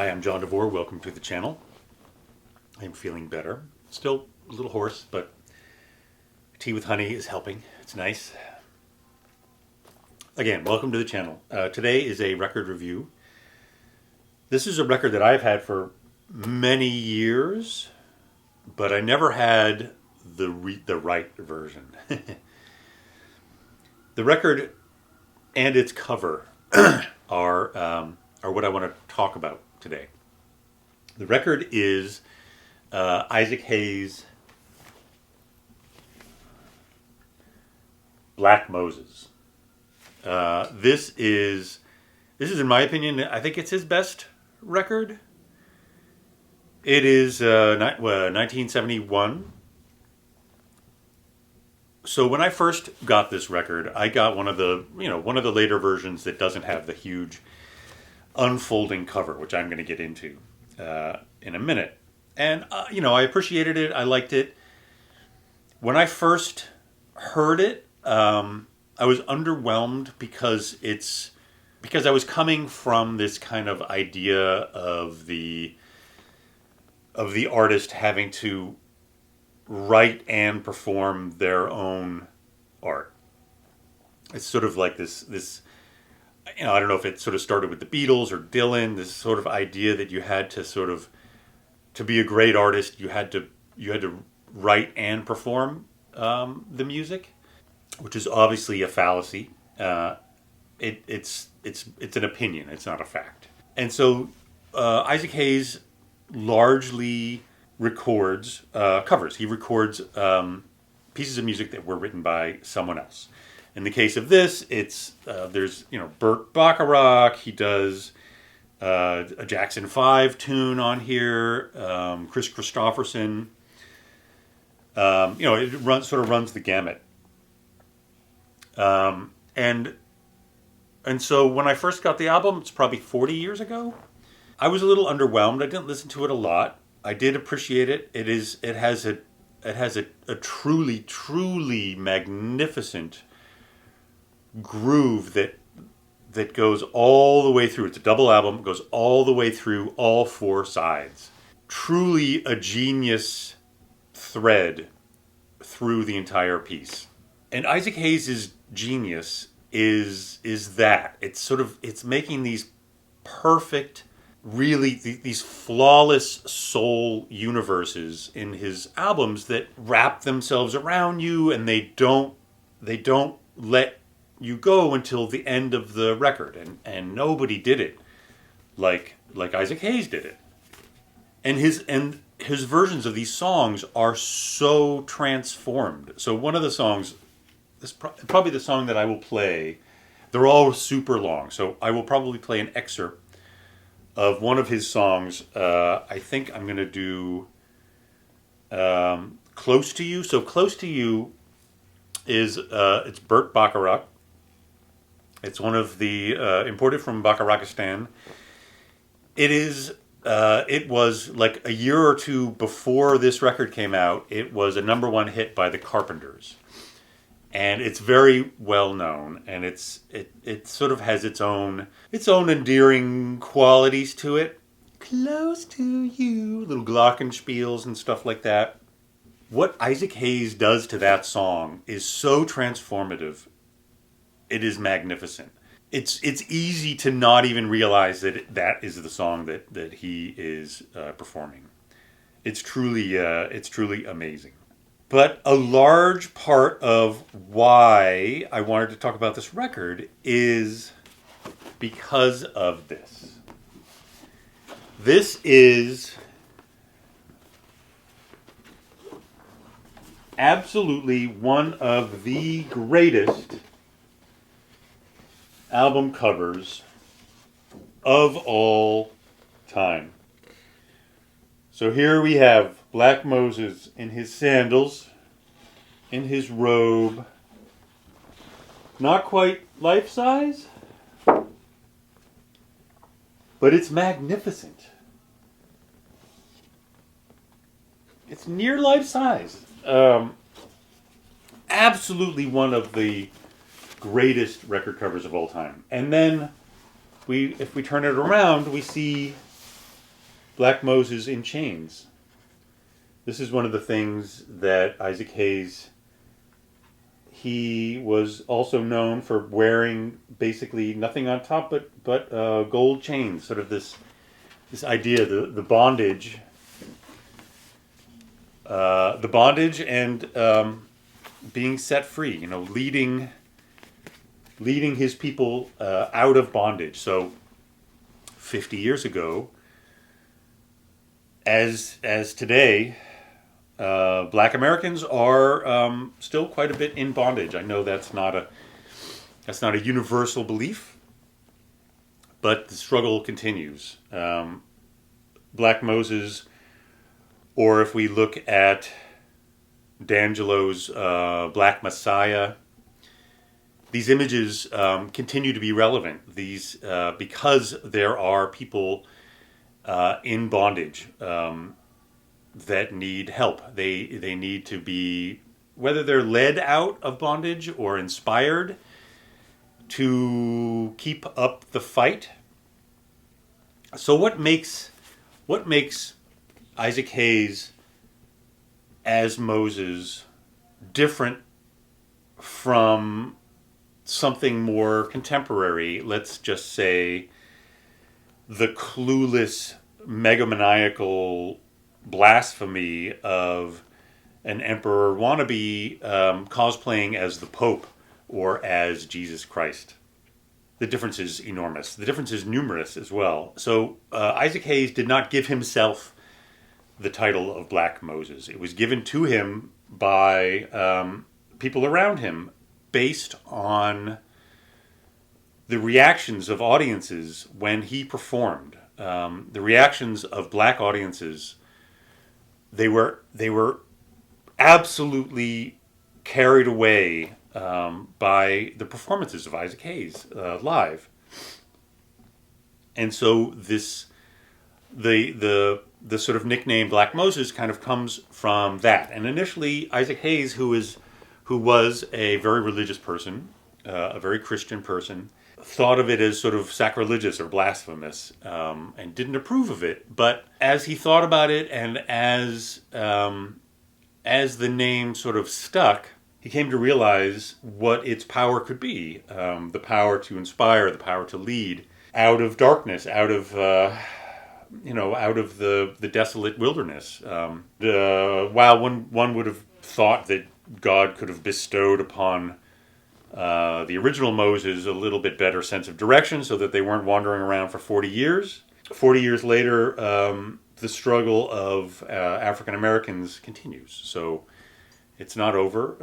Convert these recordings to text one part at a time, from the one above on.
Hi, I'm John DeVore. Welcome to the channel. I'm feeling better. Still a little hoarse, but tea with honey is helping. It's nice. Again, welcome to the channel. Today is a record review. This is a record that I've had for many years, but I never had the right version. The record and its cover are what I want to talk about today. The record is Isaac Hayes' Black Moses. This is, in my opinion, I think it's his best record. It is 1971. So when I first got this record, I got one of the later versions that doesn't have the huge unfolding cover, which I'm going to get into in a minute. And I appreciated it. I liked it. When I first heard it, I was underwhelmed because I was coming from this kind of idea of the artist having to write and perform their own art. It's sort of like this. I don't know if it sort of started with the Beatles or Dylan. This sort of idea that you had to to be a great artist, you had to write and perform the music, which is obviously a fallacy. It's an opinion. It's not a fact. And so Isaac Hayes largely records covers. He records pieces of music that were written by someone else. In the case of this, it's there's Burt Bacharach. He does a Jackson 5 tune on here. Chris Christopherson. It runs the gamut. And so when I first got the album, it's probably 40 years ago. I was a little underwhelmed. I didn't listen to it a lot. I did appreciate it. It has a truly, truly magnificent groove that goes all the way through. It's a double album. It goes all the way through all four sides. Truly a genius thread through the entire piece. And Isaac Hayes' genius is that. It's making these perfect, really these flawless soul universes in his albums that wrap themselves around you, and they don't let you go until the end of the record, and nobody did it like Isaac Hayes did it. And his versions of these songs are so transformed. So one of the songs, this probably the song that I will play. They're all super long, so I will probably play an excerpt of one of his songs. I think I'm going to do Close to You. So Close to You is it's Burt Bacharach. It's one of the imported from Bacharachstan. It was like a year or two before this record came out. It was a number one hit by the Carpenters, and it's very well known. And it sort of has its own endearing qualities to it. Close to you, little glockenspiels and stuff like that. What Isaac Hayes does to that song is so transformative. It is magnificent. It's easy to not even realize that is the song that he is performing. It's truly amazing. But a large part of why I wanted to talk about this record is because of this. This is absolutely one of the greatest album covers of all time. So here we have Black Moses in his sandals, in his robe. Not quite life-size, but it's magnificent. It's near life-size. Absolutely one of the greatest record covers of all time. And then if we turn it around, we see Black Moses in chains. This is one of the things that Isaac Hayes, he was also known for wearing basically nothing on top but gold chains. Sort of this idea, the bondage, and being set free. You know, leading his people out of bondage. So 50 years ago, as today, Black Americans are still quite a bit in bondage. I know that's not a universal belief, but the struggle continues. Black Moses, or if we look at D'Angelo's Black Messiah, these images continue to be relevant. These because there are people in bondage that need help. They need to be, whether they're led out of bondage or inspired to keep up the fight. So what makes Isaac Hayes as Moses different from something more contemporary? Let's just say the clueless, megamaniacal blasphemy of an emperor wannabe cosplaying as the Pope or as Jesus Christ. The difference is enormous. The difference is numerous as well. So Isaac Hayes did not give himself the title of Black Moses. It was given to him by people around him based on the reactions of audiences when he performed. The reactions of black audiences, they were absolutely carried away by the performances of Isaac Hayes live. And so the sort of nickname Black Moses kind of comes from that. And initially, Isaac Hayes, who was a very religious person, a very Christian person, thought of it as sort of sacrilegious or blasphemous, and didn't approve of it. But as he thought about it, and as the name sort of stuck, he came to realize what its power could be. The power to inspire, the power to lead out of darkness, out of the desolate wilderness. While one would have thought that God could have bestowed upon the original Moses a little bit better sense of direction so that they weren't wandering around for 40 years. 40 years later, the struggle of African Americans continues. So it's not over,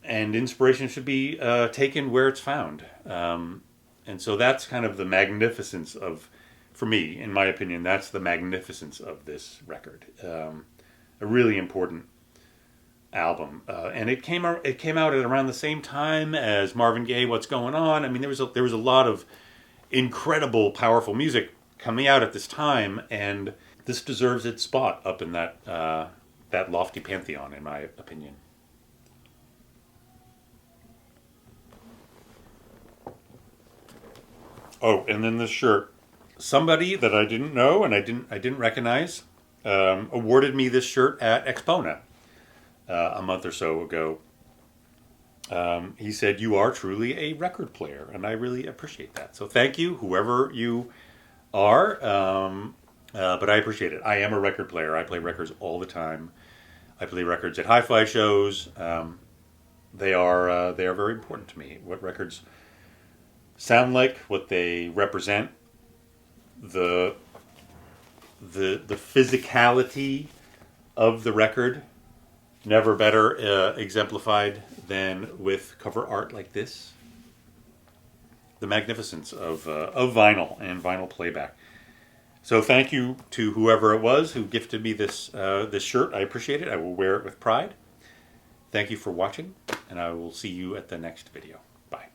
and inspiration should be taken where it's found. And so that's kind of the magnificence of, for me, in my opinion, that's the magnificence of this record. A really important album, and it came out at around the same time as Marvin Gaye, What's Going On. I mean, there was a lot of incredible, powerful music coming out at this time, and this deserves its spot up in that lofty pantheon, in my opinion. Oh, and then this shirt. Somebody that I didn't know and I didn't recognize awarded me this shirt at Expona a month or so ago. He said, "You are truly a record player," and I really appreciate that. So thank you, whoever you are. But I appreciate it. I am a record player. I play records all the time. I play records at hi-fi shows. They are very important to me. What records sound like, what they represent, the physicality of the record, never better exemplified than with cover art like this. The magnificence of vinyl and vinyl playback. So thank you to whoever it was who gifted me this shirt. I appreciate it. I will wear it with pride. Thank you for watching, and I will see you at the next video. Bye.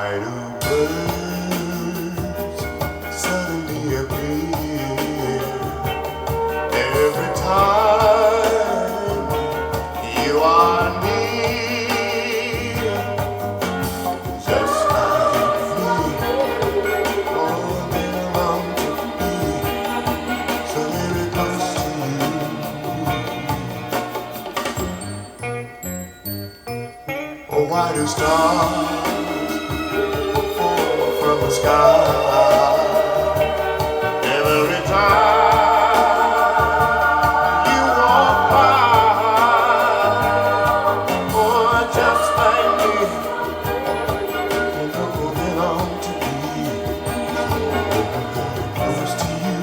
why do birds suddenly appear every time you are near? Just like me, oh, they long to be so very close to you. Oh, why do stars from the sky every time you walk by? Oh, just like me, you know they long to be so close to you.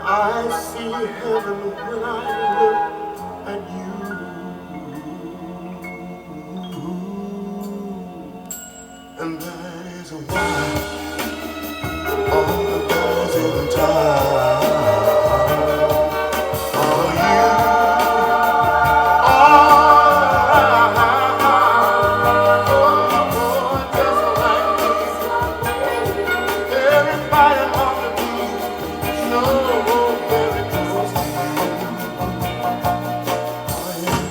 I see heaven when I look at you, and that is why all the guys in town follow you. Everybody wanna be so very close to you. Oh, yeah.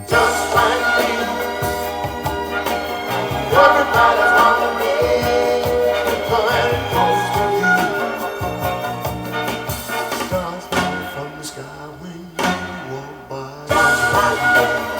Just like me, everybody wanna be so very close to you. Stars fall from the sky when you walk by. Just like me.